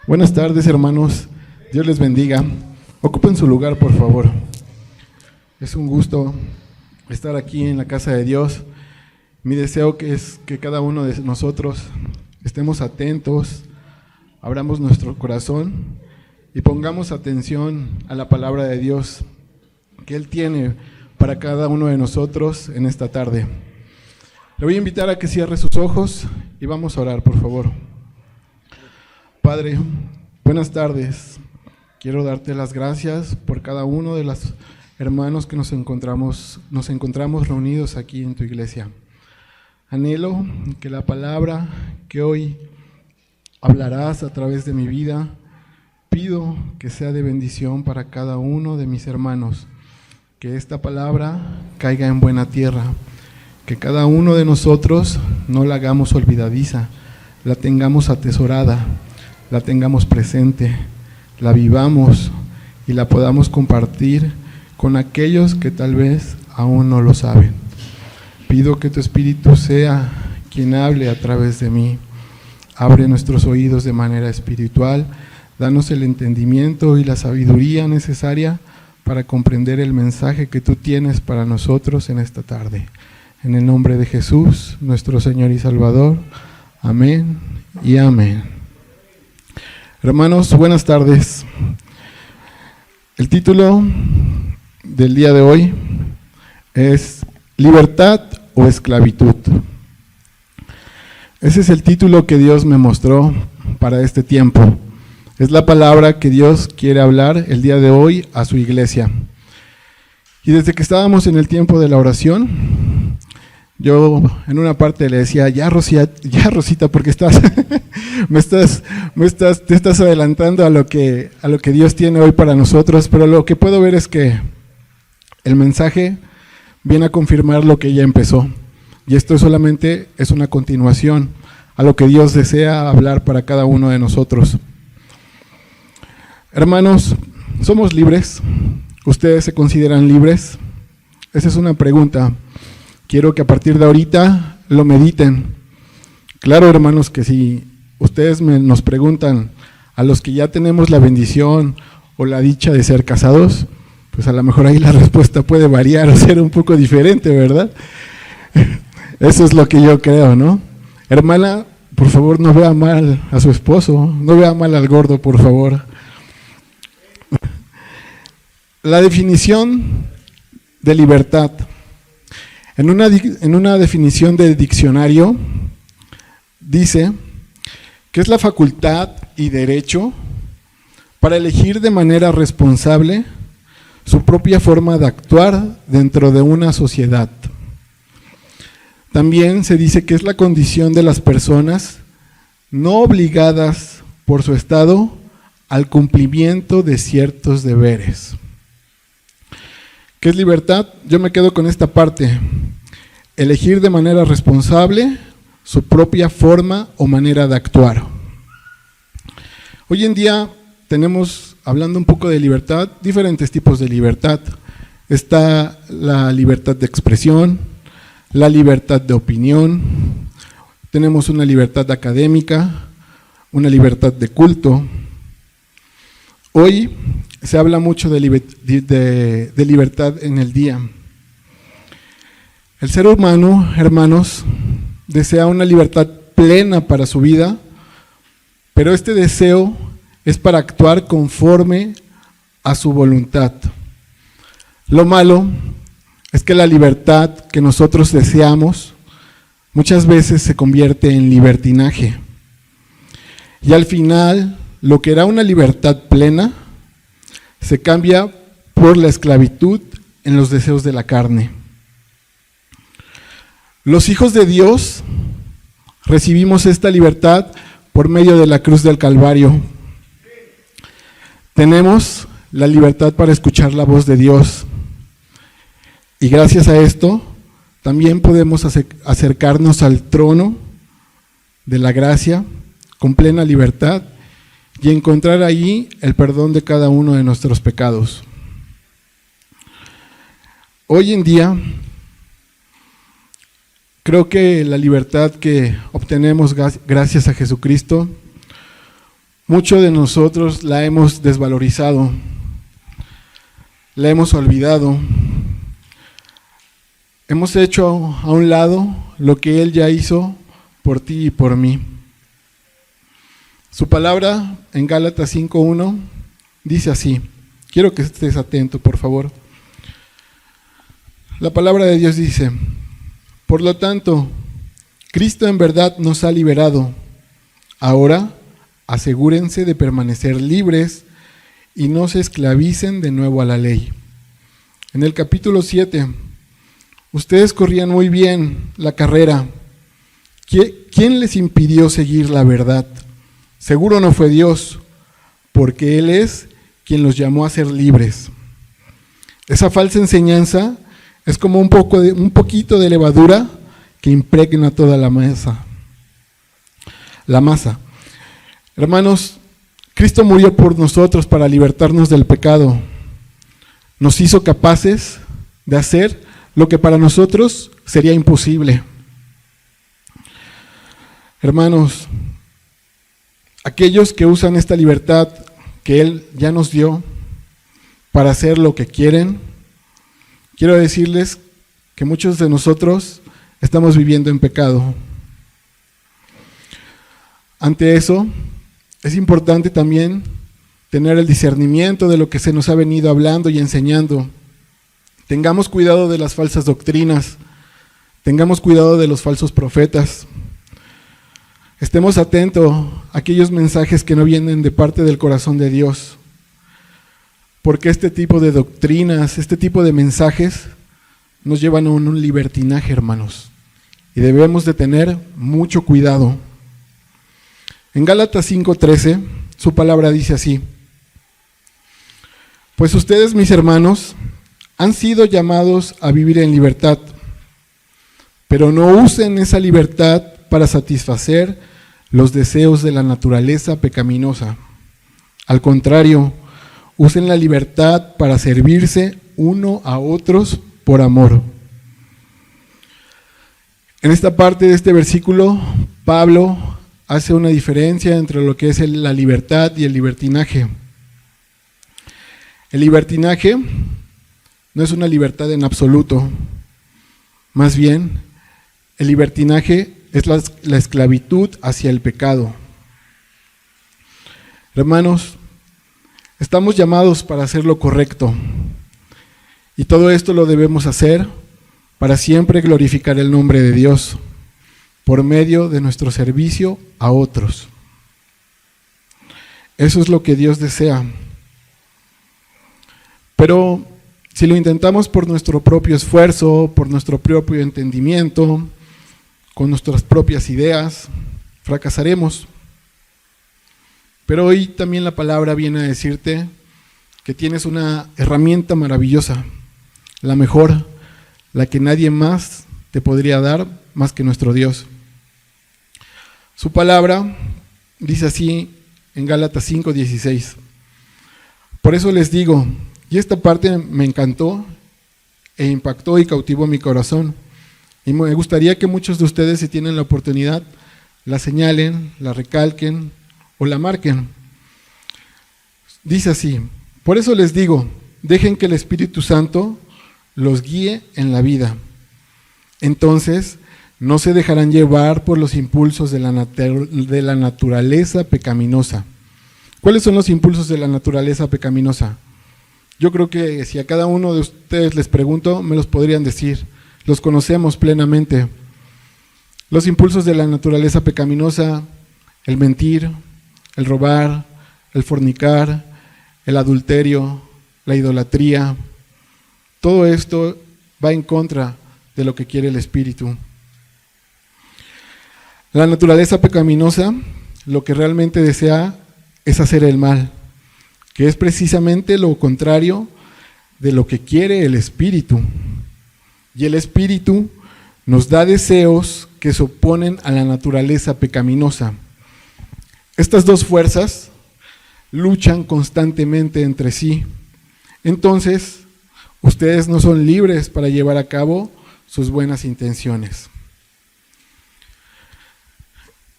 Buenas tardes, hermanos. Dios les bendiga. Ocupen su lugar, por favor. Es un gusto estar aquí en la casa de Dios. Mi deseo es que cada uno de nosotros estemos atentos, abramos nuestro corazón y pongamos atención a la palabra de Dios que Él tiene para cada uno de nosotros en esta tarde. Le voy a invitar a que cierre sus ojos y vamos a orar, por favor. Padre, buenas tardes. Quiero darte las gracias por cada uno de los hermanos que nos encontramos reunidos aquí en tu iglesia. Anhelo que la palabra que hoy hablarás a través de mi vida, pido que sea de bendición para cada uno de mis hermanos, que esta palabra caiga en buena tierra, que cada uno de nosotros no la hagamos olvidadiza, la tengamos atesorada, la tengamos presente, la vivamos y la podamos compartir con aquellos que tal vez aún no lo saben. Pido que tu Espíritu sea quien hable a través de mí. Abre nuestros oídos de manera espiritual, danos el entendimiento y la sabiduría necesaria para comprender el mensaje que tú tienes para nosotros en esta tarde. En el nombre de Jesús, nuestro Señor y Salvador. Amén y amén. Hermanos, buenas tardes. El título del día de hoy es ¿Libertad o esclavitud? Ese es el título que Dios me mostró para este tiempo. Es la palabra que Dios quiere hablar el día de hoy a su iglesia. Y desde que estábamos en el tiempo de la oración, yo en una parte le decía, ya Rosita, porque te estás adelantando a lo que Dios tiene hoy para nosotros, pero lo que puedo ver es que el mensaje viene a confirmar lo que ya empezó, y esto solamente es una continuación a lo que Dios desea hablar para cada uno de nosotros. Hermanos, ¿somos libres? ¿Ustedes se consideran libres? Esa es una pregunta. Quiero que a partir de ahorita lo mediten. Claro, hermanos, que si ustedes nos preguntan a los que ya tenemos la bendición o la dicha de ser casados, pues a lo mejor ahí la respuesta puede variar o ser un poco diferente, ¿verdad? Eso es lo que yo creo, ¿no? Hermana, por favor, no vea mal a su esposo, no vea mal al gordo, por favor. La definición de libertad. En una definición del diccionario dice que es la facultad y derecho para elegir de manera responsable su propia forma de actuar dentro de una sociedad. También se dice que es la condición de las personas no obligadas por su estado al cumplimiento de ciertos deberes. ¿Qué es libertad? Yo me quedo con esta parte. Elegir de manera responsable su propia forma o manera de actuar. Hoy en día tenemos, hablando un poco de libertad, diferentes tipos de libertad. Está la libertad de expresión, la libertad de opinión, tenemos una libertad académica, una libertad de culto. Hoy se habla mucho de libertad en el día. El ser humano, hermanos, desea una libertad plena para su vida, pero este deseo es para actuar conforme a su voluntad. Lo malo es que la libertad que nosotros deseamos muchas veces se convierte en libertinaje. Y al final, lo que era una libertad plena se cambia por la esclavitud en los deseos de la carne. Los hijos de Dios recibimos esta libertad por medio de la cruz del Calvario. Tenemos la libertad para escuchar la voz de Dios. Y gracias a esto también podemos acercarnos al trono de la gracia con plena libertad y encontrar allí el perdón de cada uno de nuestros pecados. Hoy en día, creo que la libertad que obtenemos gracias a Jesucristo, muchos de nosotros la hemos desvalorizado, la hemos olvidado, hemos hecho a un lado lo que Él ya hizo por ti y por mí. Su palabra en Gálatas 5:1 dice así, quiero que estés atento, por favor. La palabra de Dios dice, por lo tanto, Cristo en verdad nos ha liberado. Ahora, asegúrense de permanecer libres y no se esclavicen de nuevo a la ley. En el capítulo 7, ustedes corrían muy bien la carrera. ¿Quién les impidió seguir la verdad? Seguro no fue Dios, porque Él es quien los llamó a ser libres. Esa falsa enseñanza es como un poquito de levadura que impregna toda la masa. Hermanos, Cristo murió por nosotros para libertarnos del pecado. Nos hizo capaces de hacer lo que para nosotros sería imposible. Hermanos, aquellos que usan esta libertad que Él ya nos dio para hacer lo que quieren, quiero decirles que muchos de nosotros estamos viviendo en pecado. Ante eso, es importante también tener el discernimiento de lo que se nos ha venido hablando y enseñando. Tengamos cuidado de las falsas doctrinas, tengamos cuidado de los falsos profetas. Estemos atentos a aquellos mensajes que no vienen de parte del corazón de Dios, porque este tipo de doctrinas, este tipo de mensajes nos llevan a un libertinaje, hermanos, y debemos de tener mucho cuidado. En Gálatas 5:13, su palabra dice así, pues ustedes, mis hermanos, han sido llamados a vivir en libertad, pero no usen esa libertad para satisfacer los deseos de la naturaleza pecaminosa. Al contrario, usen la libertad para servirse uno a otros por amor. En esta parte de este versículo, Pablo hace una diferencia entre lo que es la libertad y el libertinaje. El libertinaje no es una libertad en absoluto, más bien, el libertinaje es la esclavitud hacia el pecado. Hermanos, estamos llamados para hacer lo correcto, y todo esto lo debemos hacer para siempre glorificar el nombre de Dios, por medio de nuestro servicio a otros. Eso es lo que Dios desea. Pero si lo intentamos por nuestro propio esfuerzo, por nuestro propio entendimiento, con nuestras propias ideas, fracasaremos. Pero hoy también la palabra viene a decirte que tienes una herramienta maravillosa, la mejor, la que nadie más te podría dar más que nuestro Dios. Su palabra dice así en Gálatas 5:16. Por eso les digo, y esta parte me encantó e impactó y cautivó mi corazón. Y me gustaría que muchos de ustedes, si tienen la oportunidad, la señalen, la recalquen o la marquen. Dice así, por eso les digo, dejen que el Espíritu Santo los guíe en la vida. Entonces, no se dejarán llevar por los impulsos de la naturaleza pecaminosa. ¿Cuáles son los impulsos de la naturaleza pecaminosa? Yo creo que si a cada uno de ustedes les pregunto, me los podrían decir. Los conocemos plenamente. Los impulsos de la naturaleza pecaminosa, el mentir, el robar, el fornicar, el adulterio, la idolatría, todo esto va en contra de lo que quiere el Espíritu. La naturaleza pecaminosa, lo que realmente desea es hacer el mal, que es precisamente lo contrario de lo que quiere el Espíritu. Y el Espíritu nos da deseos que se oponen a la naturaleza pecaminosa. Estas dos fuerzas luchan constantemente entre sí. Entonces, ustedes no son libres para llevar a cabo sus buenas intenciones.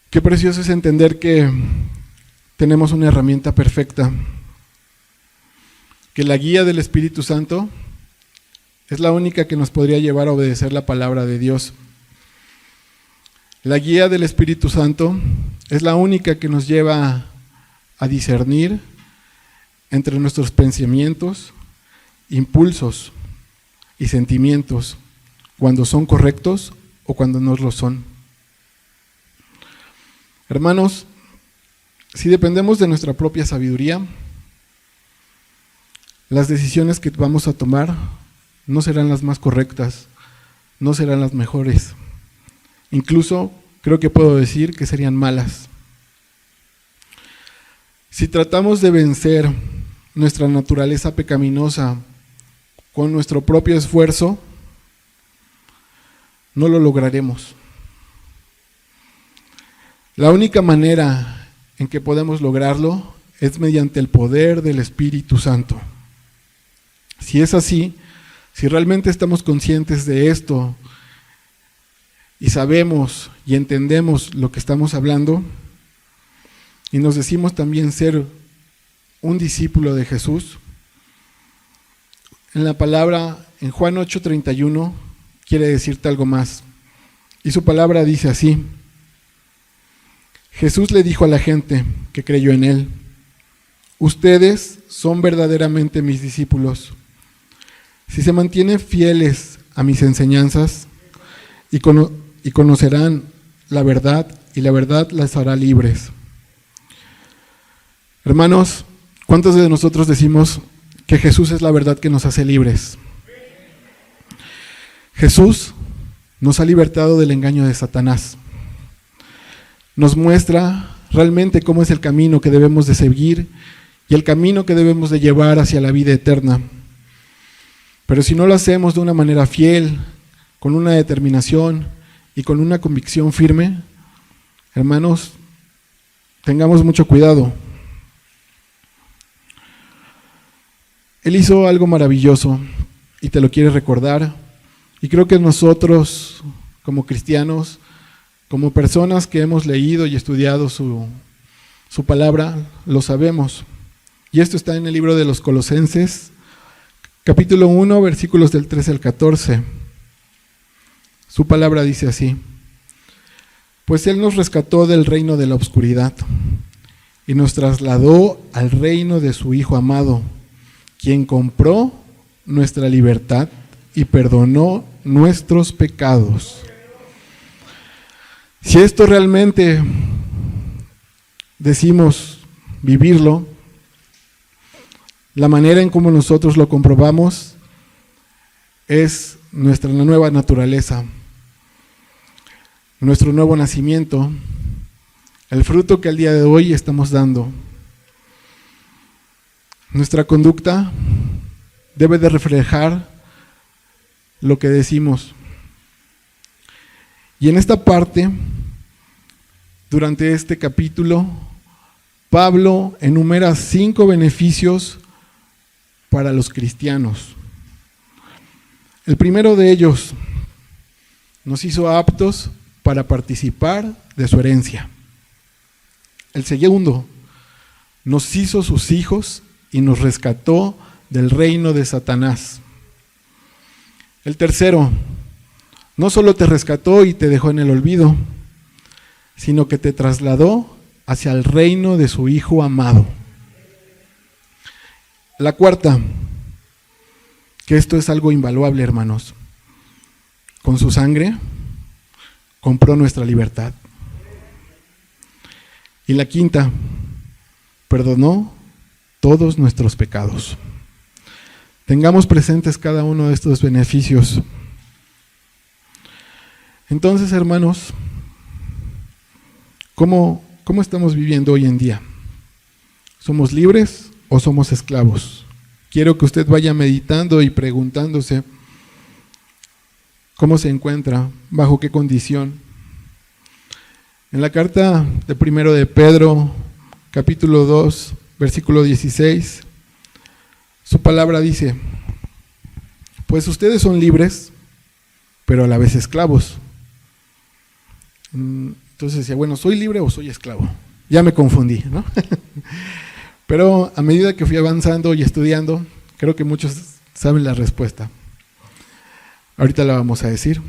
Qué precioso es entender que tenemos una herramienta perfecta, que la guía del Espíritu Santo es la única que nos podría llevar a obedecer la palabra de Dios. La guía del Espíritu Santo es la única que nos lleva a discernir entre nuestros pensamientos, impulsos y sentimientos, cuando son correctos o cuando no lo son. Hermanos, si dependemos de nuestra propia sabiduría, las decisiones que vamos a tomar no serán las más correctas, no serán las mejores. Incluso creo que puedo decir que serían malas. Si tratamos de vencer nuestra naturaleza pecaminosa con nuestro propio esfuerzo, no lo lograremos. La única manera en que podemos lograrlo es mediante el poder del Espíritu Santo. Si es así, si realmente estamos conscientes de esto y sabemos y entendemos lo que estamos hablando, y nos decimos también ser un discípulo de Jesús, en la palabra, en Juan 8:31, quiere decirte algo más. Y su palabra dice así: Jesús le dijo a la gente que creyó en él: ustedes son verdaderamente mis discípulos, si se mantienen fieles a mis enseñanzas y conocerán la verdad, y la verdad las hará libres. Hermanos, ¿cuántos de nosotros decimos que Jesús es la verdad que nos hace libres? Jesús nos ha libertado del engaño de Satanás. Nos muestra realmente cómo es el camino que debemos de seguir y el camino que debemos de llevar hacia la vida eterna. Pero si no lo hacemos de una manera fiel, con una determinación y con una convicción firme, hermanos, tengamos mucho cuidado. Él hizo algo maravilloso y te lo quiere recordar, y creo que nosotros como cristianos, como personas que hemos leído y estudiado su palabra, lo sabemos. Y esto está en el libro de los Colosenses, capítulo 1, versículos del 13 al 14. Su palabra dice así: pues Él nos rescató del reino de la oscuridad y nos trasladó al reino de su Hijo amado, quien compró nuestra libertad y perdonó nuestros pecados. Si esto realmente decimos vivirlo, la manera en cómo nosotros lo comprobamos es nuestra nueva naturaleza, nuestro nuevo nacimiento, el fruto que al día de hoy estamos dando. Nuestra conducta debe de reflejar lo que decimos. Y en esta parte, durante este capítulo, Pablo enumera 5 beneficios para los cristianos. El primero de ellos: nos hizo aptos para participar de su herencia. El segundo: nos hizo sus hijos y nos rescató del reino de Satanás. El tercero: no solo te rescató y te dejó en el olvido, sino que te trasladó hacia el reino de su Hijo amado. La cuarta: que esto es algo invaluable, hermanos. Con su sangre compró nuestra libertad. Y la quinta: perdonó todos nuestros pecados. Tengamos presentes cada uno de estos beneficios. Entonces, hermanos, ¿cómo estamos viviendo hoy en día? ¿Somos libres o somos esclavos? Quiero que usted vaya meditando y preguntándose, ¿Cómo se encuentra? ¿Bajo qué condición? En la carta de primero de Pedro, capítulo 2, versículo 16, su palabra dice: pues ustedes son libres, pero a la vez esclavos. Entonces decía, bueno, ¿soy libre o soy esclavo? Ya me confundí, ¿no? Pero a medida que fui avanzando y estudiando, creo que muchos saben la respuesta. Ahorita la vamos a decir.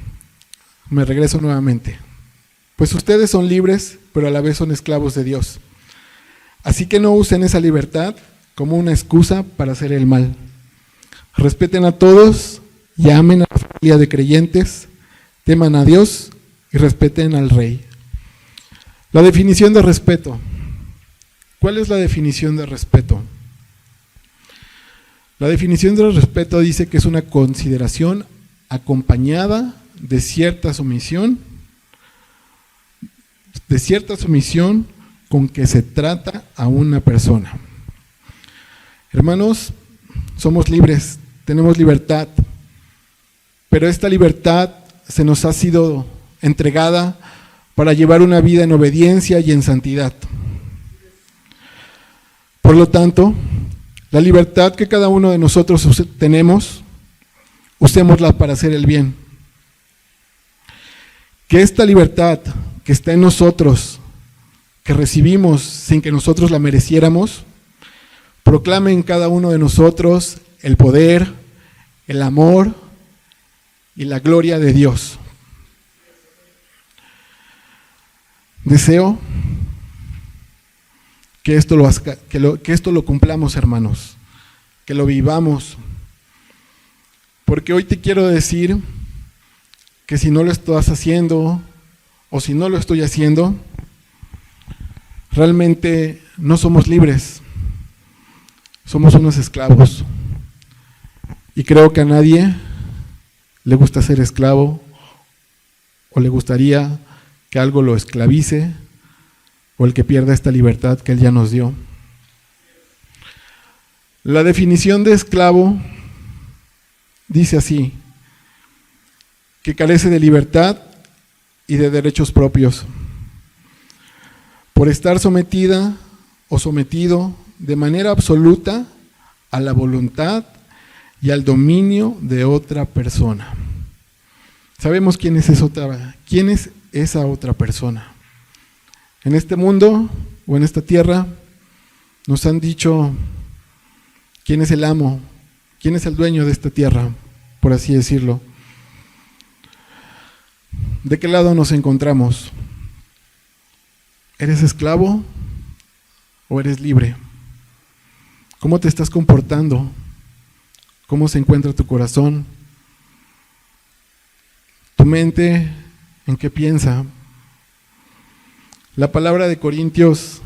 Me regreso nuevamente. Pues ustedes son libres, pero a la vez son esclavos de Dios. Así que no usen esa libertad como una excusa para hacer el mal. Respeten a todos y amen a la familia de creyentes, teman a Dios y respeten al Rey. La definición de respeto. ¿Cuál es la definición de respeto? La definición de respeto dice que es una consideración acompañada de cierta sumisión con que se trata a una persona. Hermanos, somos libres, tenemos libertad, pero esta libertad se nos ha sido entregada para llevar una vida en obediencia y en santidad. Por lo tanto, la libertad que cada uno de nosotros tenemos, usémosla para hacer el bien. Que esta libertad que está en nosotros, que recibimos sin que nosotros la mereciéramos, proclame en cada uno de nosotros el poder, el amor y la gloria de Dios. Deseo que esto lo cumplamos, hermanos, que lo vivamos, porque hoy te quiero decir que si no lo estás haciendo o si no lo estoy haciendo, realmente no somos libres, somos unos esclavos. Y creo que a nadie le gusta ser esclavo o le gustaría que algo lo esclavice o el que pierda esta libertad que Él ya nos dio. La definición de esclavo dice así: que carece de libertad y de derechos propios, por estar sometida o sometido de manera absoluta a la voluntad y al dominio de otra persona. Sabemos quién es esa otra persona. En este mundo o en esta tierra nos han dicho quién es el amo, quién es el dueño de esta tierra, por así decirlo. ¿De qué lado nos encontramos? ¿Eres esclavo o eres libre? ¿Cómo te estás comportando? ¿Cómo se encuentra tu corazón? ¿Tu mente en qué piensa? La palabra de Corintios,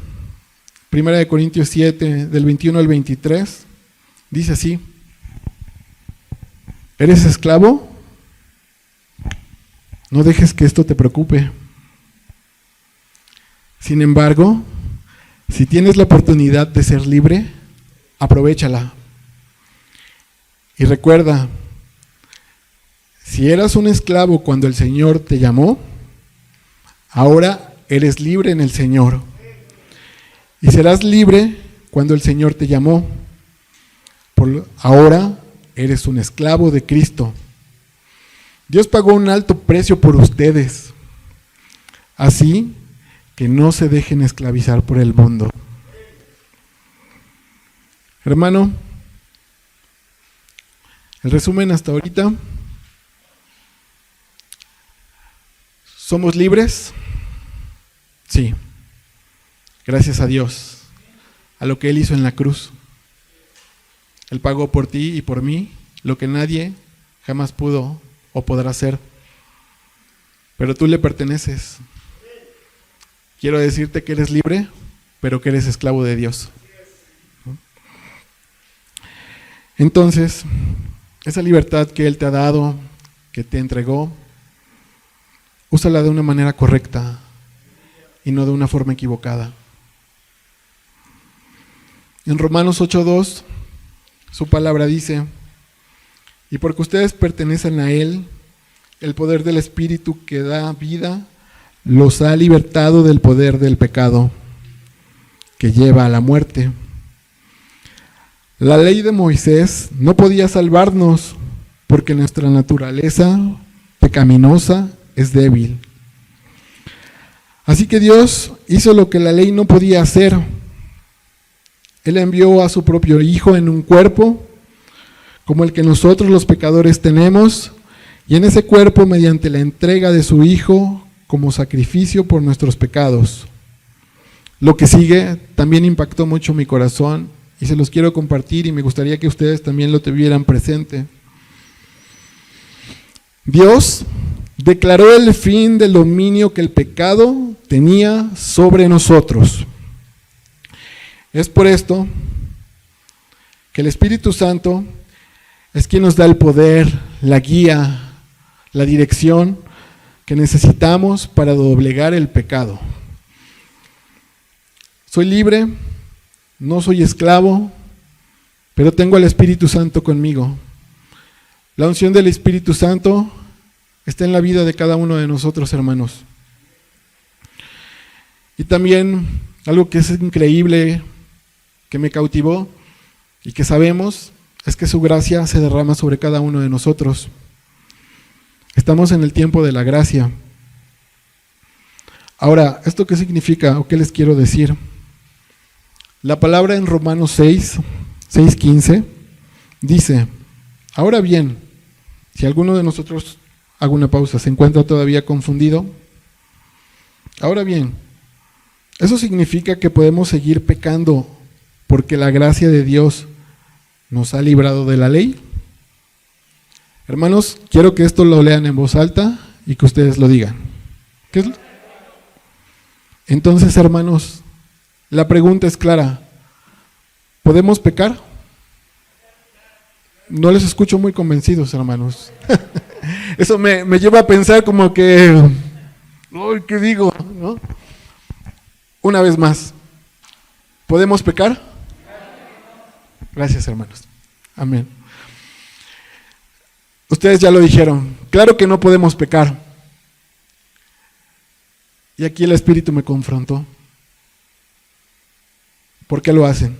1 Corintios 7, del 21 al 23, dice así: ¿eres esclavo? No dejes que esto te preocupe. Sin embargo, si tienes la oportunidad de ser libre, aprovéchala. Y recuerda, si eras un esclavo cuando el Señor te llamó, ahora eres libre en el Señor. Y serás libre cuando el Señor te llamó. Ahora eres un esclavo de Cristo. Dios pagó un alto precio por ustedes. Así que no se dejen esclavizar por el mundo. Hermano, el resumen hasta ahorita: ¿somos libres? Sí, gracias a Dios, a lo que Él hizo en la cruz. Él pagó por ti y por mí lo que nadie jamás pudo o podrá hacer. Pero tú le perteneces. Quiero decirte que eres libre, pero que eres esclavo de Dios. Entonces, esa libertad que Él te ha dado, que te entregó, úsala de una manera correcta y no de una forma equivocada. En Romanos 8:2, su palabra dice: y porque ustedes pertenecen a Él el poder del Espíritu que da vida, los ha libertado del poder del pecado que lleva a la muerte. La ley de Moisés no podía salvarnos porque nuestra naturaleza pecaminosa es débil. Así que Dios hizo lo que la ley no podía hacer. Él envió a su propio Hijo en un cuerpo como el que nosotros los pecadores tenemos, y en ese cuerpo, mediante la entrega de su Hijo como sacrificio por nuestros pecados. Lo que sigue también impactó mucho mi corazón y se los quiero compartir y me gustaría que ustedes también lo tuvieran presente. Dios declaró el fin del dominio que el pecado tenía sobre nosotros. Es por esto que el Espíritu Santo es quien nos da el poder, la guía, la dirección que necesitamos para doblegar el pecado. Soy libre, no soy esclavo, pero tengo al Espíritu Santo conmigo. La unción del Espíritu Santo está en la vida de cada uno de nosotros, hermanos. Y también algo que es increíble, que me cautivó y que sabemos, es que su gracia se derrama sobre cada uno de nosotros. Estamos en el tiempo de la gracia. Ahora, ¿esto qué significa o qué les quiero decir? La palabra en Romanos 6:15 dice: ahora bien, si alguno de nosotros, hago una pausa, se encuentra todavía confundido, ahora bien, ¿eso significa que podemos seguir pecando porque la gracia de Dios nos ha librado de la ley? Hermanos, quiero que esto lo lean en voz alta y que ustedes lo digan. ¿Qué es? Entonces, hermanos, la pregunta es clara. ¿Podemos pecar? No les escucho muy convencidos, hermanos. Eso me lleva a pensar como que, uy, ¿qué digo? ¿No? Una vez más, ¿podemos pecar? Gracias, hermanos. Amén. Ustedes ya lo dijeron, claro que no podemos pecar. Y aquí el Espíritu me confrontó. ¿Por qué lo hacen?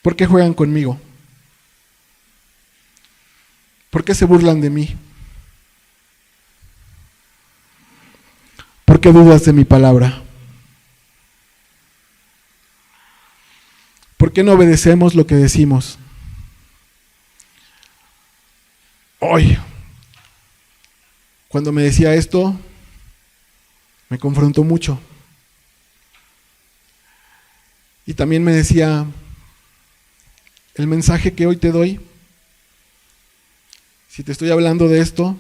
¿Por qué juegan conmigo? ¿Por qué se burlan de mí? ¿Por qué dudas de mi palabra? ¿Por qué no obedecemos lo que decimos? Hoy, cuando me decía esto, me confrontó mucho. Y también me decía, el mensaje que hoy te doy, si te estoy hablando de esto,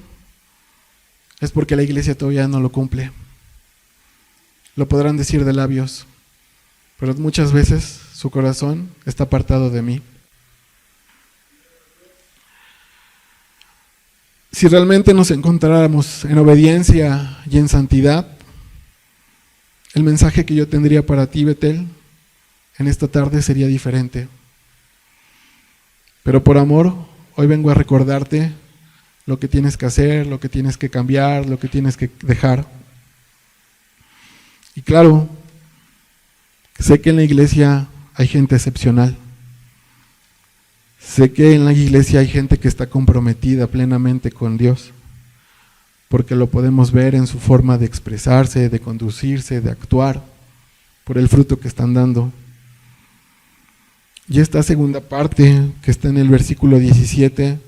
es porque la iglesia todavía no lo cumple. Lo podrán decir de labios, pero muchas veces su corazón está apartado de mí. Si realmente nos encontráramos en obediencia y en santidad, el mensaje que yo tendría para ti, Betel, en esta tarde sería diferente. Pero por amor, hoy vengo a recordarte lo que tienes que hacer, lo que tienes que cambiar, lo que tienes que dejar. Y claro, sé que en la iglesia hay gente excepcional. Sé que en la iglesia hay gente que está comprometida plenamente con Dios, porque lo podemos ver en su forma de expresarse, de conducirse, de actuar, por el fruto que están dando. Y esta segunda parte, que está en el versículo 17,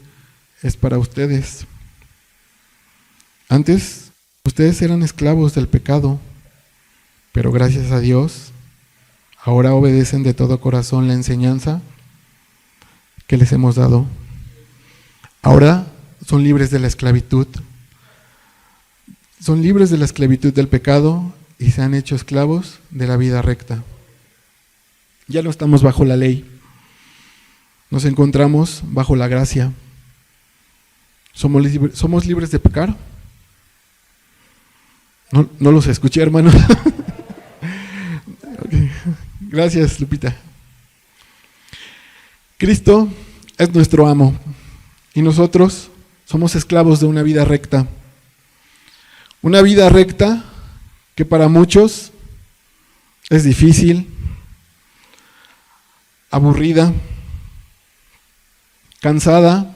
es para ustedes. Antes, ustedes eran esclavos del pecado, pero gracias a Dios, ahora obedecen de todo corazón la enseñanza que les hemos dado. Ahora son libres de la esclavitud. Son libres de la esclavitud del pecado y se han hecho esclavos de la vida recta. Ya no estamos bajo la ley. Nos encontramos bajo la gracia. ¿Somos libres de pecar? No los escuché, hermanos. Okay. Gracias, Lupita. Cristo es nuestro amo y nosotros somos esclavos de una vida recta. Una vida recta que para muchos es difícil, aburrida, cansada,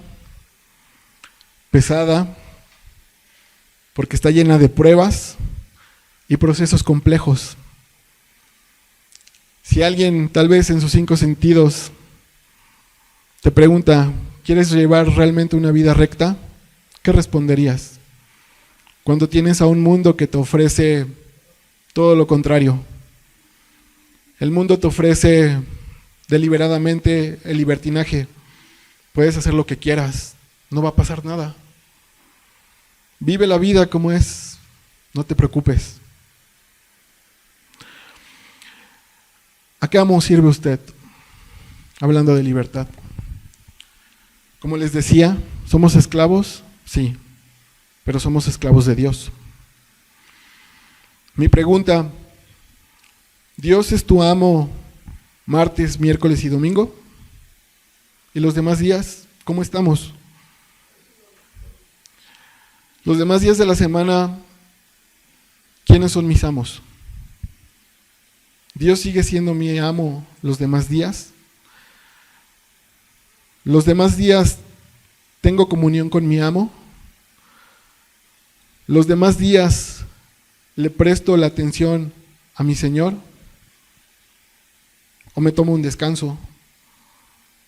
pesada, porque está llena de pruebas y procesos complejos. Si alguien, tal vez en sus 5 sentidos, te pregunta, ¿quieres llevar realmente una vida recta? ¿Qué responderías? Cuando tienes a un mundo que te ofrece todo lo contrario. El mundo te ofrece deliberadamente el libertinaje. Puedes hacer lo que quieras, no va a pasar nada. Vive la vida como es, no te preocupes. ¿A qué amo sirve usted? Hablando de libertad. Como les decía, ¿somos esclavos? Sí, pero somos esclavos de Dios. Mi pregunta, ¿Dios es tu amo martes, miércoles y domingo? ¿Y los demás días, cómo estamos? Los demás días de la semana, ¿quiénes son mis amos? ¿Dios sigue siendo mi amo los demás días? ¿Los demás días tengo comunión con mi amo? ¿Los demás días le presto la atención a mi Señor? ¿O me tomo un descanso?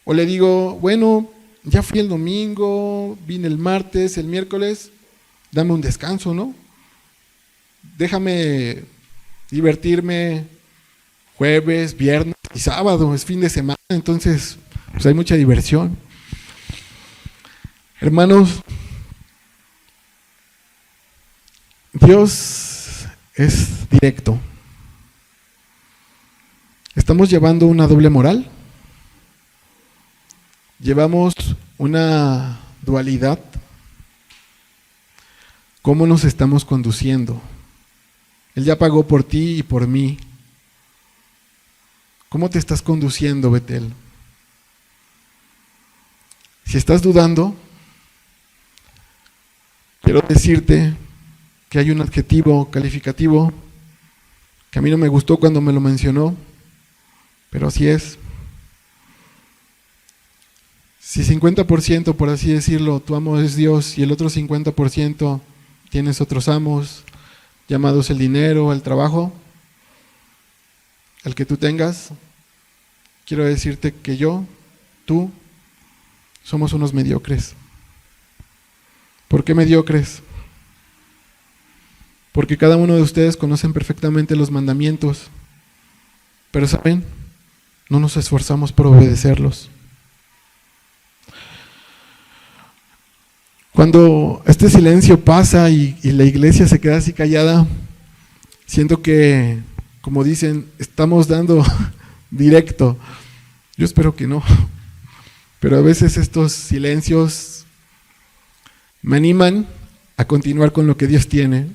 ¿O le digo, bueno, ya fui el domingo, vine el martes, el miércoles, dame un descanso, ¿no? Déjame divertirme jueves, viernes y sábado, es fin de semana, entonces pues hay mucha diversión. Hermanos, Dios es directo. ¿Estamos llevando una doble moral? ¿Llevamos una dualidad? ¿Cómo nos estamos conduciendo? Él ya pagó por ti y por mí. ¿Cómo te estás conduciendo, Betel? Si estás dudando, quiero decirte que hay un adjetivo calificativo que a mí no me gustó cuando me lo mencionó, pero así es. Si 50%, por así decirlo, tu amo es Dios y el otro 50% tienes otros amos, llamados el dinero, el trabajo, el que tú tengas, quiero decirte que yo, tú, somos unos mediocres. ¿Por qué mediocres? Porque cada uno de ustedes conocen perfectamente los mandamientos, pero ¿saben? No nos esforzamos por obedecerlos. Cuando este silencio pasa y la iglesia se queda así callada, siento que, como dicen, estamos dando directo. Yo espero que no, pero a veces estos silencios me animan a continuar con lo que Dios tiene.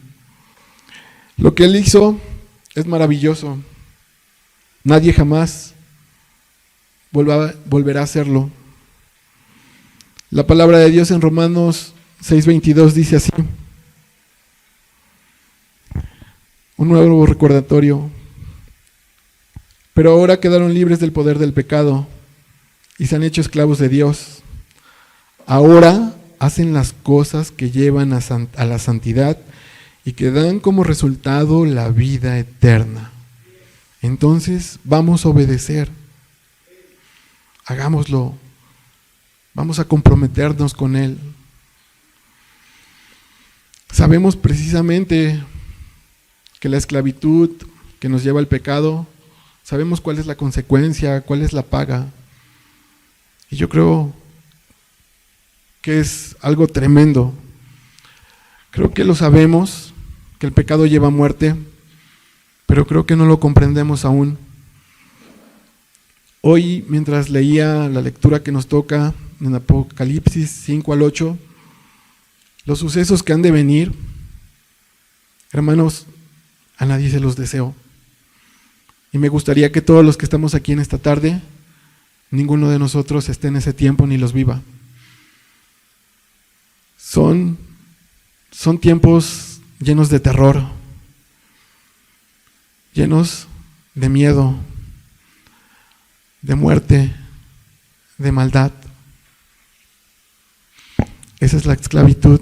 Lo que Él hizo es maravilloso. Nadie jamás volverá a hacerlo. La palabra de Dios en Romanos 6:22 dice así: un nuevo recordatorio. Pero ahora quedaron libres del poder del pecado y se han hecho esclavos de Dios. Ahora hacen las cosas que llevan a la santidad y que dan como resultado la vida eterna. Entonces vamos a obedecer. Hagámoslo. Vamos a comprometernos con Él. Sabemos precisamente que la esclavitud que nos lleva al pecado, sabemos cuál es la consecuencia, cuál es la paga. Y yo creo que es algo tremendo. Creo que lo sabemos, que el pecado lleva a muerte, pero creo que no lo comprendemos aún. Hoy, mientras leía la lectura que nos toca en Apocalipsis 5 al 8, los sucesos que han de venir, hermanos, a nadie se los deseo. Y me gustaría que todos los que estamos aquí en esta tarde, ninguno de nosotros esté en ese tiempo ni los viva. son tiempos llenos de terror, llenos de miedo, de muerte, de maldad. Esa es la esclavitud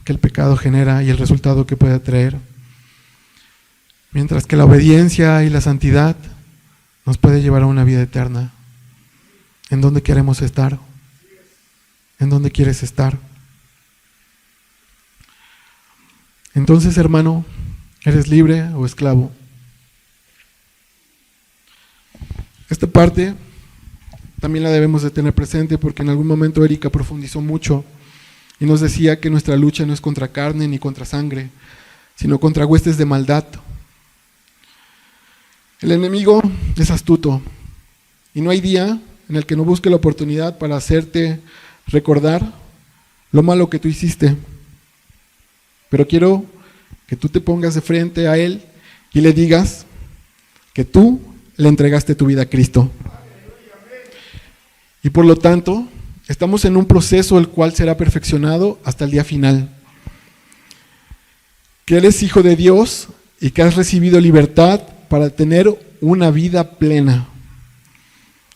que el pecado genera y el resultado que puede traer. Mientras que la obediencia y la santidad nos puede llevar a una vida eterna. ¿En dónde queremos estar? ¿En dónde quieres estar? Entonces, hermano, ¿eres libre o esclavo? Esta parte también la debemos de tener presente porque en algún momento Erika profundizó mucho y nos decía que nuestra lucha no es contra carne ni contra sangre, sino contra huestes de maldad. El enemigo es astuto y no hay día en el que no busque la oportunidad para hacerte recordar lo malo que tú hiciste. Pero quiero que tú te pongas de frente a él y le digas que tú le entregaste tu vida a Cristo. Y por lo tanto, estamos en un proceso el cual será perfeccionado hasta el día final. Que eres hijo de Dios y que has recibido libertad para tener una vida plena.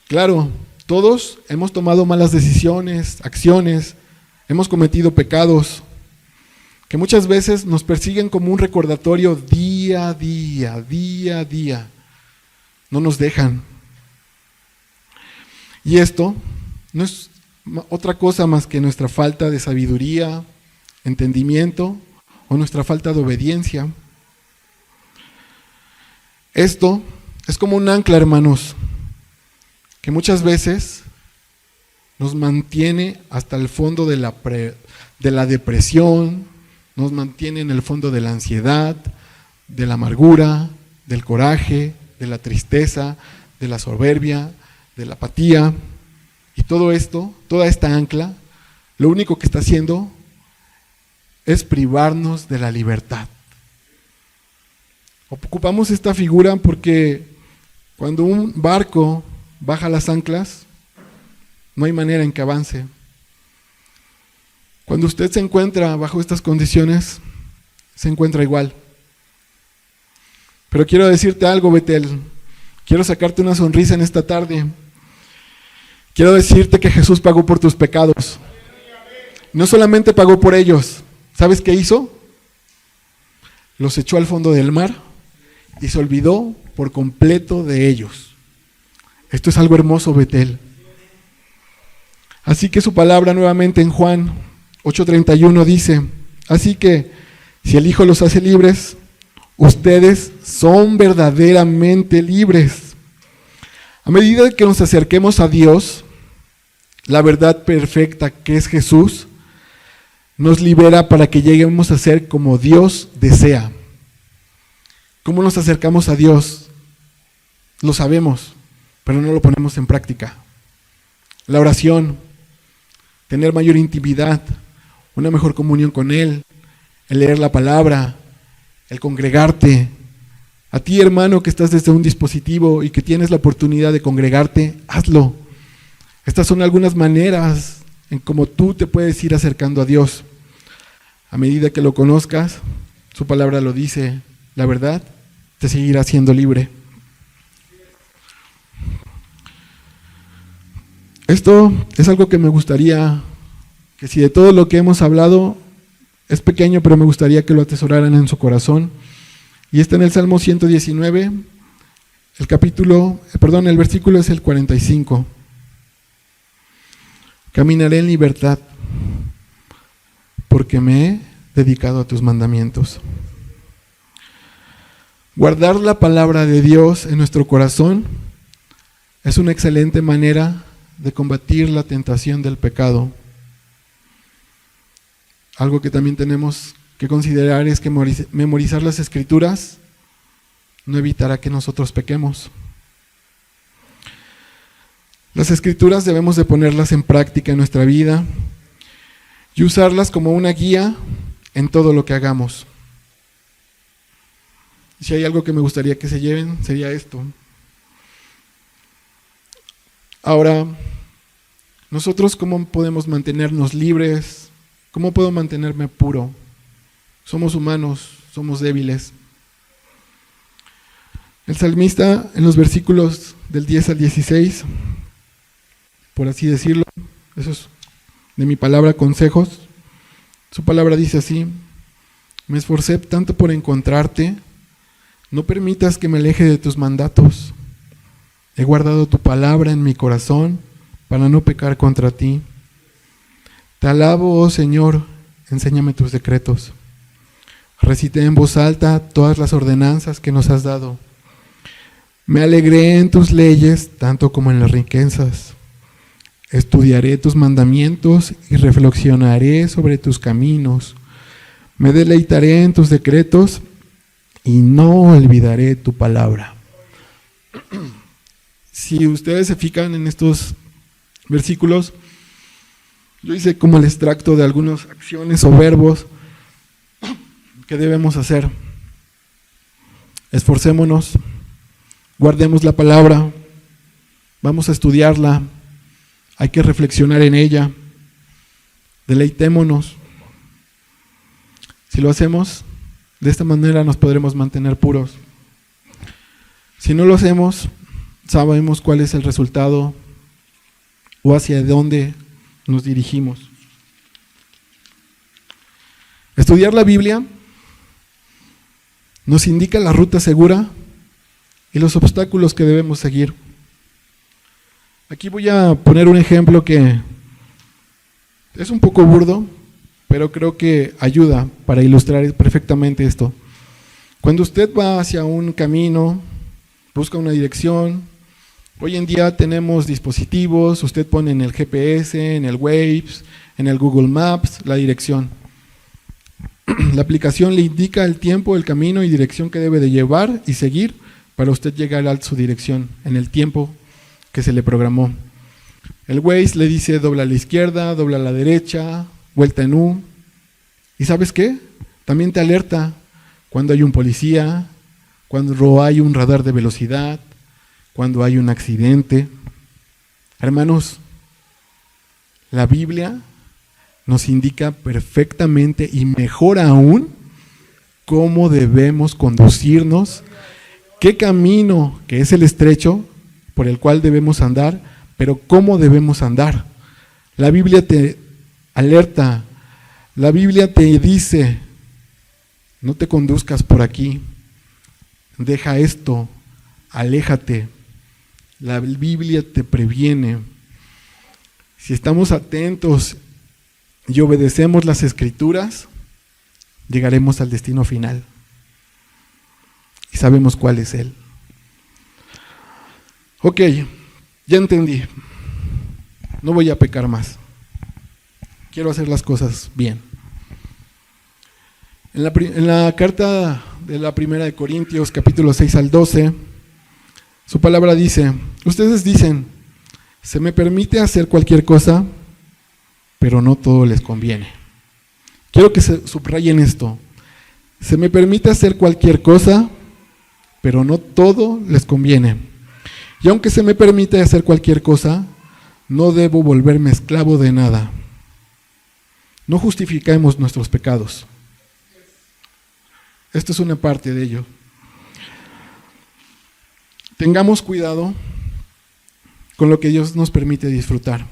Claro, todos hemos tomado malas decisiones, acciones, hemos cometido pecados que muchas veces nos persiguen como un recordatorio día a día, día a día. No nos dejan. Y esto no es otra cosa más que nuestra falta de sabiduría, entendimiento o nuestra falta de obediencia. Esto es como un ancla, hermanos, que muchas veces nos mantiene hasta el fondo de la depresión, nos mantiene en el fondo de la ansiedad, de la amargura, del coraje, de la tristeza, de la soberbia, de la apatía. Y todo esto, toda esta ancla, lo único que está haciendo es privarnos de la libertad. Ocupamos esta figura porque cuando un barco baja las anclas, no hay manera en que avance. Cuando usted se encuentra bajo estas condiciones, se encuentra igual. Pero quiero decirte algo, Betel. Quiero sacarte una sonrisa en esta tarde. Quiero decirte que Jesús pagó por tus pecados. No solamente pagó por ellos. ¿Sabes qué hizo? Los echó al fondo del mar y se olvidó por completo de ellos. Esto es algo hermoso, Betel. Así que su palabra nuevamente en Juan 8:31 dice: así que si el Hijo los hace libres, ustedes son verdaderamente libres. A medida que nos acerquemos a Dios, la verdad perfecta que es Jesús, nos libera para que lleguemos a ser como Dios desea. ¿Cómo nos acercamos a Dios? Lo sabemos, pero no lo ponemos en práctica. La oración, tener mayor intimidad, una mejor comunión con Él, el leer la palabra, el congregarte. A ti, hermano, que estás desde un dispositivo y que tienes la oportunidad de congregarte, hazlo. Estas son algunas maneras en cómo tú te puedes ir acercando a Dios. A medida que lo conozcas, su palabra lo dice, la verdad te seguirá siendo libre. Esto es algo que me gustaría, que si de todo lo que hemos hablado es pequeño, pero me gustaría que lo atesoraran en su corazón. Y está en el Salmo 119, el versículo es el 45. Caminaré en libertad, porque me he dedicado a tus mandamientos. Guardar la palabra de Dios en nuestro corazón es una excelente manera de combatir la tentación del pecado. Algo que también tenemos que considerar es que memorizar las Escrituras no evitará que nosotros pequemos. Las Escrituras debemos de ponerlas en práctica en nuestra vida y usarlas como una guía en todo lo que hagamos. Si hay algo que me gustaría que se lleven, sería esto. Ahora, nosotros, ¿cómo podemos mantenernos libres ¿Cómo puedo mantenerme puro? Somos humanos, somos débiles. El salmista, en los versículos del 10 al 16, por así decirlo, eso es de mi palabra consejos, su palabra dice así: me esforcé tanto por encontrarte, no permitas que me aleje de tus mandatos. He guardado tu palabra en mi corazón para no pecar contra ti. Te alabo, oh Señor, enséñame tus decretos. Recité en voz alta todas las ordenanzas que nos has dado. Me alegré en tus leyes, tanto como en las riquezas. Estudiaré tus mandamientos y reflexionaré sobre tus caminos. Me deleitaré en tus decretos y no olvidaré tu palabra. Si ustedes se fijan en estos versículos, yo hice como el extracto de algunas acciones o verbos que debemos hacer. Esforcémonos, guardemos la palabra, vamos a estudiarla, hay que reflexionar en ella, deleitémonos. Si lo hacemos, de esta manera nos podremos mantener puros. Si no lo hacemos, sabemos cuál es el resultado o hacia dónde nos dirigimos. Estudiar la Biblia nos indica la ruta segura y los obstáculos que debemos seguir. Aquí voy a poner un ejemplo que es un poco burdo, pero creo que ayuda para ilustrar perfectamente esto. Cuando usted va hacia un camino, busca una dirección, hoy en día tenemos dispositivos, usted pone en el GPS, en el Waze, en el Google Maps, la dirección. La aplicación le indica el tiempo, el camino y dirección que debe de llevar y seguir para usted llegar a su dirección en el tiempo que se le programó. El Waze le dice dobla a la izquierda, dobla a la derecha, vuelta en U. ¿Y sabes qué? También te alerta cuando hay un policía, cuando hay un radar de velocidad, cuando hay un accidente. Hermanos, la Biblia nos indica perfectamente y mejor aún cómo debemos conducirnos, qué camino, que es el estrecho, por el cual debemos andar, pero cómo debemos andar. La Biblia te alerta, la Biblia te dice, no te conduzcas por aquí, deja esto, aléjate. La Biblia te previene. Si estamos atentos y obedecemos las Escrituras, llegaremos al destino final. Y sabemos cuál es Él. Ok, ya entendí. No voy a pecar más. Quiero hacer las cosas bien. En la carta de la primera de Corintios, capítulo 6 al 12, su palabra dice, ustedes dicen, se me permite hacer cualquier cosa, pero no todo les conviene. Quiero que se subrayen esto. Se me permite hacer cualquier cosa, pero no todo les conviene. Y aunque se me permite hacer cualquier cosa, no debo volverme esclavo de nada. No justifiquemos nuestros pecados. Esto es una parte de ello. Tengamos cuidado con lo que Dios nos permite disfrutar.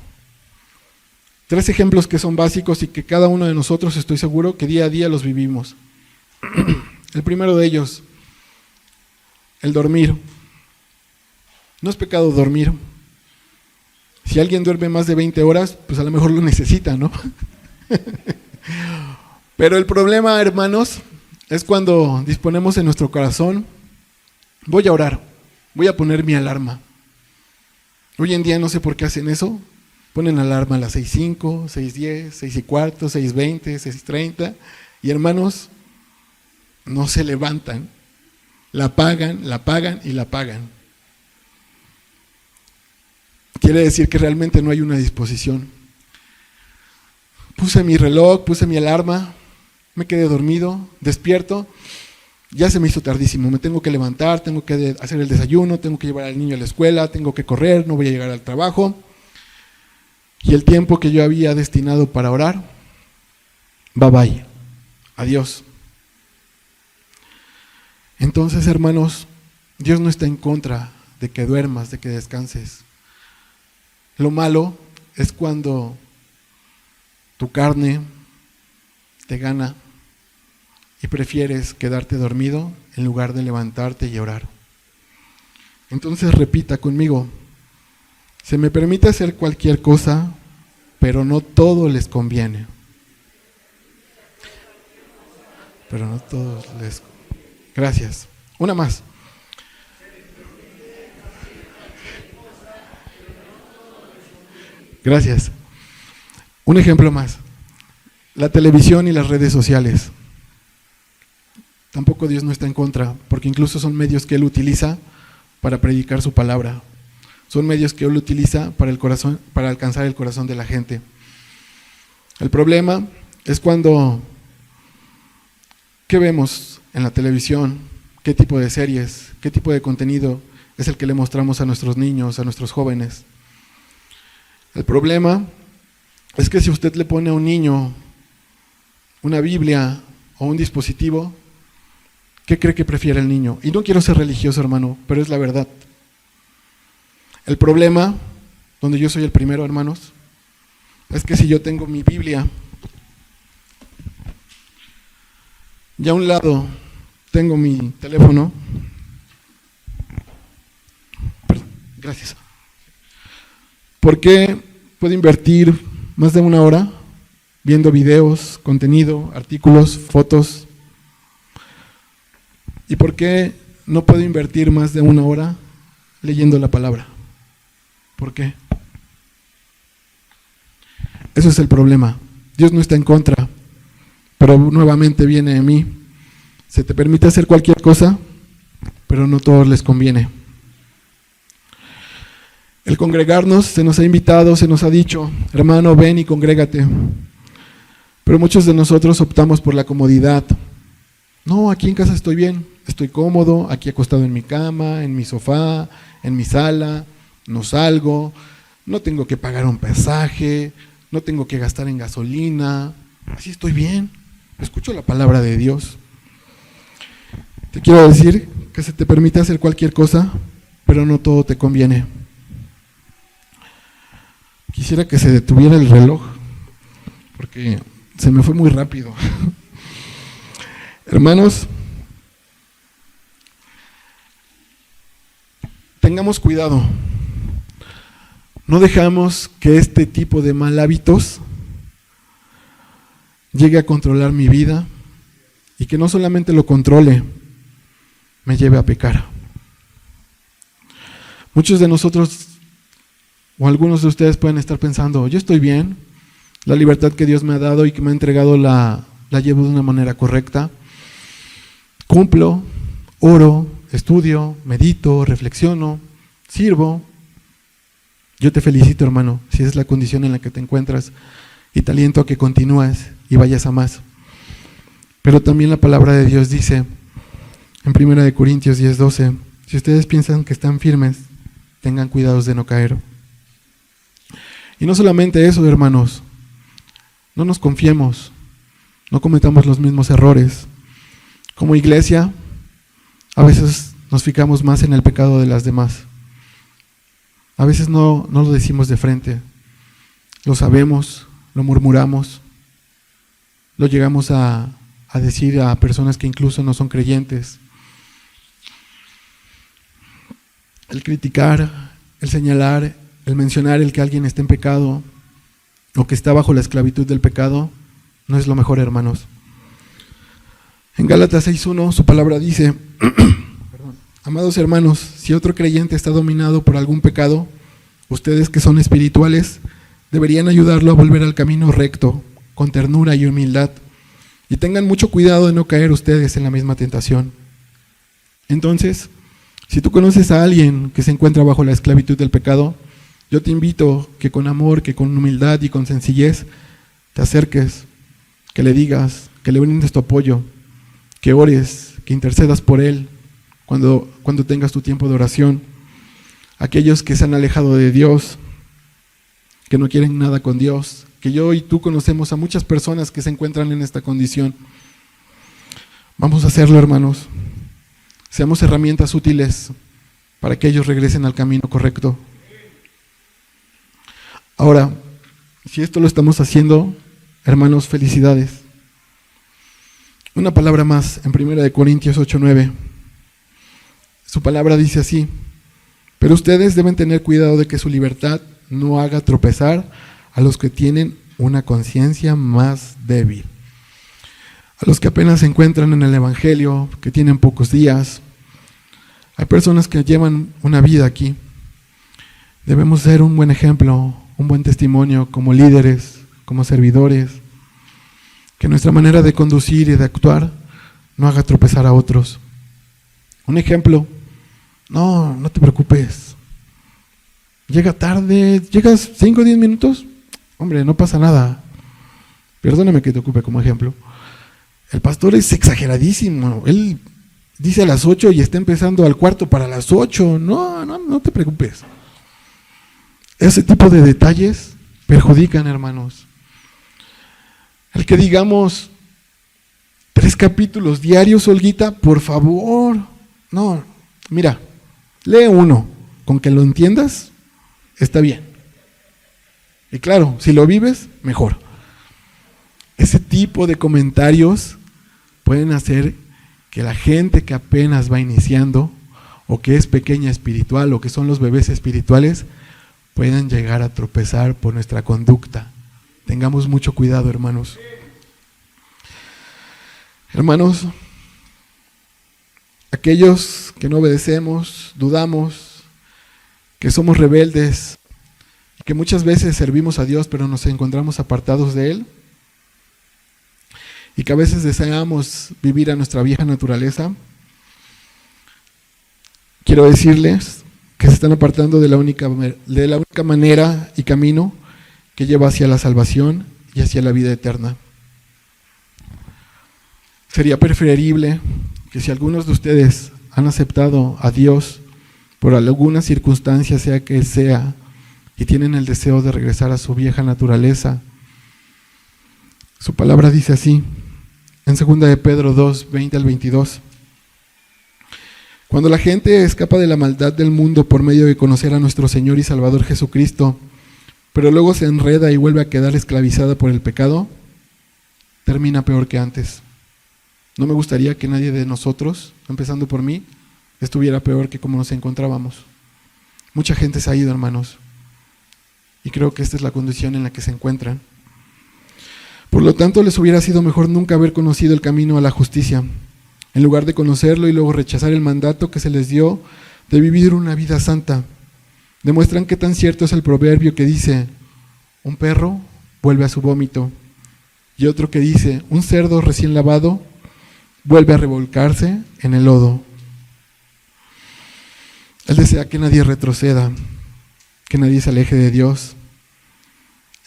3 ejemplos que son básicos y que cada uno de nosotros, estoy seguro, que día a día los vivimos. El primero de ellos, el dormir. No es pecado dormir. Si alguien duerme más de 20 horas, pues a lo mejor lo necesita, ¿no? Pero el problema, hermanos, es cuando disponemos en nuestro corazón, voy a orar, voy a poner mi alarma. Hoy en día no sé por qué hacen eso. Ponen alarma a las 6:05, 6:10, 6:15, 6:20, 6:30 y hermanos, no se levantan. La apagan y la apagan. Quiere decir que realmente no hay una disposición. Puse mi reloj, puse mi alarma, me quedé dormido, despierto, ya se me hizo tardísimo, me tengo que levantar, tengo que hacer el desayuno, tengo que llevar al niño a la escuela, tengo que correr, no voy a llegar al trabajo. Y el tiempo que yo había destinado para orar, bye bye, adiós. Entonces, hermanos, Dios no está en contra de que duermas, de que descanses. Lo malo es cuando tu carne te gana y prefieres quedarte dormido en lugar de levantarte y orar. Entonces repita conmigo: se me permite hacer cualquier cosa, pero no todo les conviene. Pero no todos les... Gracias. Una más. Gracias. Un ejemplo más. La televisión y las redes sociales. Tampoco Dios no está en contra, porque incluso son medios que Él utiliza para predicar su palabra. Son medios que Él utiliza para alcanzar el corazón de la gente. El problema es cuando, ¿qué vemos en la televisión? ¿Qué tipo de series? ¿Qué tipo de contenido es el que le mostramos a nuestros niños, a nuestros jóvenes? El problema es que si usted le pone a un niño una Biblia o un dispositivo, ¿qué cree que prefiere el niño? Y no quiero ser religioso, hermano, pero es la verdad. El problema, donde yo soy el primero, hermanos, es que si yo tengo mi Biblia y a un lado tengo mi teléfono, gracias. ¿Por qué puedo invertir más de una hora viendo videos, contenido, artículos, fotos? ¿Y por qué no puedo invertir más de una hora leyendo la palabra? ¿Por qué? Eso es el problema. Dios no está en contra, pero nuevamente viene de mí. Se te permite hacer cualquier cosa, pero no a todos les conviene. El congregarnos se nos ha invitado, se nos ha dicho: hermano, ven y congrégate. Pero muchos de nosotros optamos por la comodidad. No, aquí en casa estoy bien, estoy cómodo, aquí acostado en mi cama, en mi sofá, en mi sala, no salgo, no tengo que pagar un pasaje, no tengo que gastar en gasolina, así estoy bien, escucho la palabra de Dios. Te quiero decir que se te permite hacer cualquier cosa, pero no todo te conviene. Quisiera que se detuviera el reloj, porque se me fue muy rápido. Hermanos, tengamos cuidado. No dejamos que este tipo de mal hábitos llegue a controlar mi vida y que no solamente lo controle, me lleve a pecar. Muchos de nosotros o algunos de ustedes pueden estar pensando: yo estoy bien, la libertad que Dios me ha dado y que me ha entregado la llevo de una manera correcta, cumplo, oro, estudio, medito, reflexiono, sirvo. Yo te felicito, hermano, si esa es la condición en la que te encuentras, y te aliento a que continúes y vayas a más. Pero también la palabra de Dios dice en 1 Corintios 10:12: si ustedes piensan que están firmes, tengan cuidados de no caer. Y no solamente eso, hermanos, no nos confiemos, no cometamos los mismos errores. Como iglesia, a veces nos fijamos más en el pecado de las demás. A veces no lo decimos de frente, lo sabemos, lo murmuramos, lo llegamos a decir a personas que incluso no son creyentes. El criticar, el señalar, el mencionar el que alguien está en pecado o que está bajo la esclavitud del pecado no es lo mejor, hermanos. En Gálatas 6:1 su palabra dice: amados hermanos, si otro creyente está dominado por algún pecado, ustedes que son espirituales deberían ayudarlo a volver al camino recto, con ternura y humildad, y tengan mucho cuidado de no caer ustedes en la misma tentación. Entonces, si tú conoces a alguien que se encuentra bajo la esclavitud del pecado, yo te invito que con amor, que con humildad y con sencillez te acerques, que le digas, que le brindes tu apoyo, que ores, que intercedas por él cuando tengas tu tiempo de oración. Aquellos que se han alejado de Dios, que no quieren nada con Dios, que yo y tú conocemos a muchas personas que se encuentran en esta condición. Vamos a hacerlo, hermanos. Seamos herramientas útiles para que ellos regresen al camino correcto. Ahora, si esto lo estamos haciendo, hermanos, felicidades. Una palabra más en 1 Corintios 8:9. Su palabra dice así: pero ustedes deben tener cuidado de que su libertad no haga tropezar a los que tienen una conciencia más débil. A los que apenas se encuentran en el Evangelio, que tienen pocos días. Hay personas que llevan una vida aquí. Debemos ser un buen ejemplo, un buen testimonio como líderes, como servidores. Que nuestra manera de conducir y de actuar no haga tropezar a otros. Un ejemplo: no te preocupes. Llega tarde, llegas 5 o 10 minutos, hombre, no pasa nada. Perdóname que te ocupe como ejemplo. El pastor es exageradísimo. Él dice a las 8 y está empezando al cuarto para las 8. No te preocupes. Ese tipo de detalles perjudican, hermanos. El que digamos 3 capítulos diarios, Olguita, por favor. No, mira, lee 1, con que lo entiendas, está bien. Y claro, si lo vives, mejor. Ese tipo de comentarios pueden hacer que la gente que apenas va iniciando, o que es pequeña espiritual, o que son los bebés espirituales, puedan llegar a tropezar por nuestra conducta. Tengamos mucho cuidado, hermanos. Hermanos, aquellos que no obedecemos, dudamos, que somos rebeldes, que muchas veces servimos a Dios pero nos encontramos apartados de Él, y que a veces deseamos vivir a nuestra vieja naturaleza, quiero decirles que se están apartando de la única manera y camino que lleva hacia la salvación y hacia la vida eterna. Sería preferible que si algunos de ustedes han aceptado a Dios por alguna circunstancia, sea que sea, y tienen el deseo de regresar a su vieja naturaleza, su palabra dice así, en 2 de Pedro 2, 20 al 22. Cuando la gente escapa de la maldad del mundo por medio de conocer a nuestro Señor y Salvador Jesucristo, pero luego se enreda y vuelve a quedar esclavizada por el pecado, termina peor que antes. No me gustaría que nadie de nosotros, empezando por mí, estuviera peor que como nos encontrábamos. Mucha gente se ha ido, hermanos, y creo que esta es la condición en la que se encuentran. Por lo tanto, les hubiera sido mejor nunca haber conocido el camino a la justicia, en lugar de conocerlo y luego rechazar el mandato que se les dio de vivir una vida santa. Demuestran qué tan cierto es el proverbio que dice: un perro vuelve a su vómito, y otro que dice: un cerdo recién lavado vuelve a revolcarse en el lodo. Él desea que nadie retroceda, que nadie se aleje de Dios.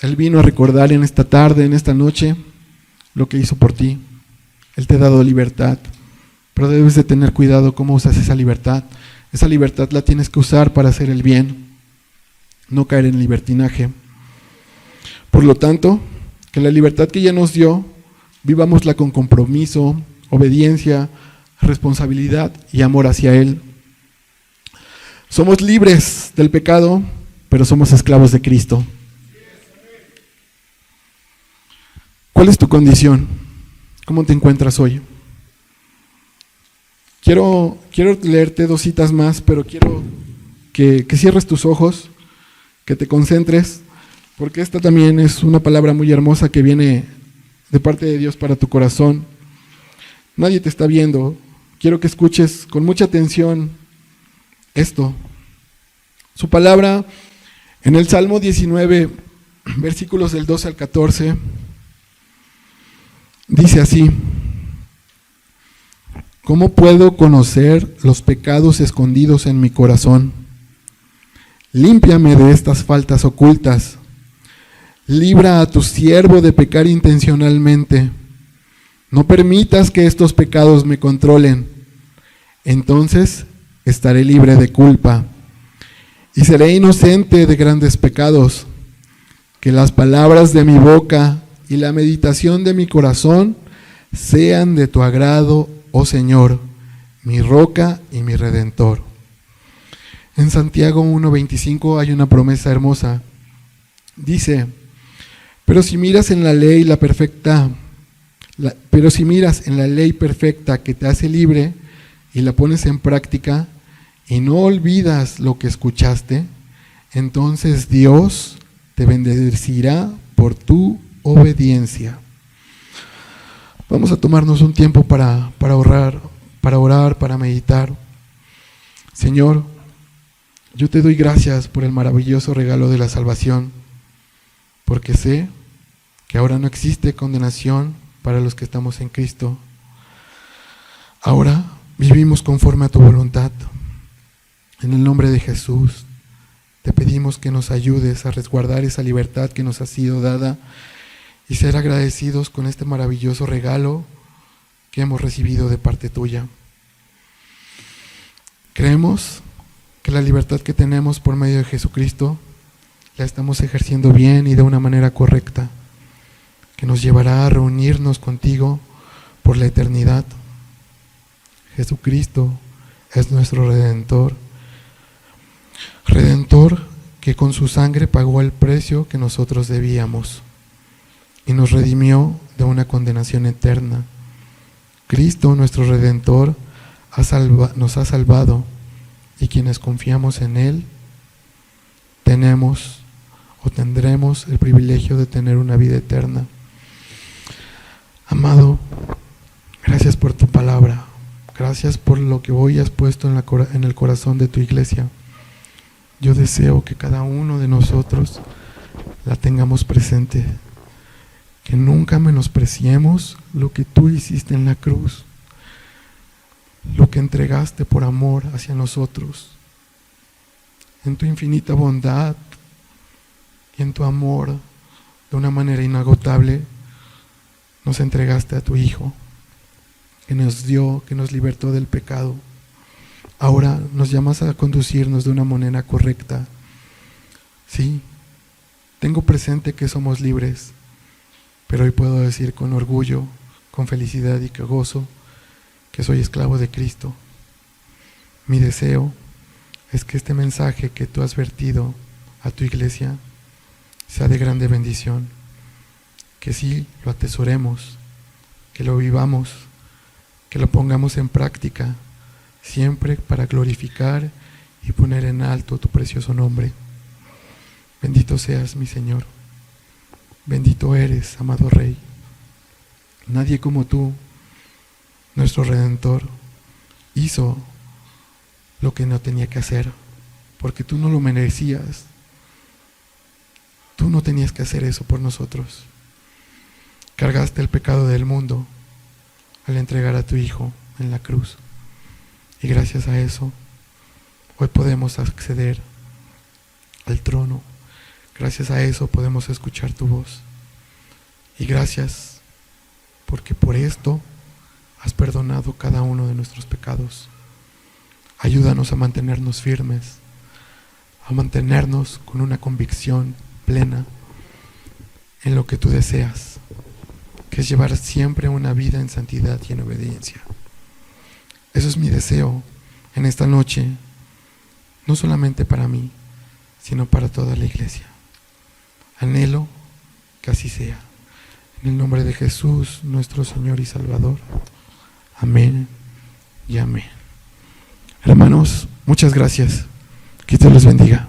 Él vino a recordar en esta tarde, en esta noche, lo que hizo por ti. Él te ha dado libertad, pero debes de tener cuidado cómo usas esa libertad. Esa libertad la tienes que usar para hacer el bien, no caer en libertinaje. Por lo tanto, que la libertad que ya nos dio, vivámosla con compromiso, obediencia, responsabilidad y amor hacia Él. Somos libres del pecado, pero somos esclavos de Cristo. ¿Cuál es tu condición? ¿Cómo te encuentras hoy? Quiero leerte 2 citas más, pero quiero que cierres tus ojos, que te concentres, porque esta también es una palabra muy hermosa que viene de parte de Dios para tu corazón. Nadie te está viendo. Quiero que escuches con mucha atención esto. Su palabra en el Salmo 19, versículos del 12 al 14, dice así: ¿cómo puedo conocer los pecados escondidos en mi corazón? Límpiame de estas faltas ocultas. Libra a tu siervo de pecar intencionalmente. No permitas que estos pecados me controlen. Entonces estaré libre de culpa y seré inocente de grandes pecados. Que las palabras de mi boca y la meditación de mi corazón sean de tu agrado, oh Señor, mi roca y mi redentor. En Santiago 1:25 hay una promesa hermosa. Dice: pero si miras en la ley perfecta que te hace libre y la pones en práctica y no olvidas lo que escuchaste, entonces Dios te bendecirá por tu obediencia. Vamos a tomarnos un tiempo para orar, para meditar. Señor, yo te doy gracias por el maravilloso regalo de la salvación, porque sé que ahora no existe condenación para los que estamos en Cristo. Ahora vivimos conforme a tu voluntad. En el nombre de Jesús, te pedimos que nos ayudes a resguardar esa libertad que nos ha sido dada y ser agradecidos con este maravilloso regalo que hemos recibido de parte tuya. Creemos que la libertad que tenemos por medio de Jesucristo la estamos ejerciendo bien y de una manera correcta, que nos llevará a reunirnos contigo por la eternidad. Jesucristo es nuestro Redentor. Redentor que con su sangre pagó el precio que nosotros debíamos y nos redimió de una condenación eterna. Cristo, nuestro Redentor, nos ha salvado, y quienes confiamos en Él tenemos o tendremos el privilegio de tener una vida eterna. Amado, gracias por tu palabra, gracias por lo que hoy has puesto en el corazón de tu iglesia. Yo deseo que cada uno de nosotros la tengamos presente, que nunca menospreciemos lo que tú hiciste en la cruz, lo que entregaste por amor hacia nosotros. En tu infinita bondad y en tu amor, de una manera inagotable, nos entregaste a tu Hijo, que nos dio, que nos libertó del pecado. Ahora nos llamas a conducirnos de una manera correcta. Sí, tengo presente que somos libres, pero hoy puedo decir con orgullo, con felicidad y que gozo, que soy esclavo de Cristo. Mi deseo es que este mensaje que tú has vertido a tu iglesia sea de grande bendición, que sí lo atesoremos, que lo vivamos, que lo pongamos en práctica, siempre para glorificar y poner en alto tu precioso nombre. Bendito seas, mi Señor. Bendito eres, amado Rey. Nadie como tú, nuestro Redentor, hizo lo que no tenía que hacer, porque tú no lo merecías. Tú no tenías que hacer eso por nosotros. Cargaste el pecado del mundo al entregar a tu Hijo en la cruz. Y gracias a eso, hoy podemos acceder al trono. Gracias a eso podemos escuchar tu voz. Y gracias, porque por esto has perdonado cada uno de nuestros pecados. Ayúdanos a mantenernos firmes, a mantenernos con una convicción plena en lo que tú deseas, que es llevar siempre una vida en santidad y en obediencia. Eso es mi deseo en esta noche, no solamente para mí, sino para toda la iglesia. Anhelo que así sea. En el nombre de Jesús, nuestro Señor y Salvador. Amén y amén. Hermanos, muchas gracias. Que Dios los bendiga.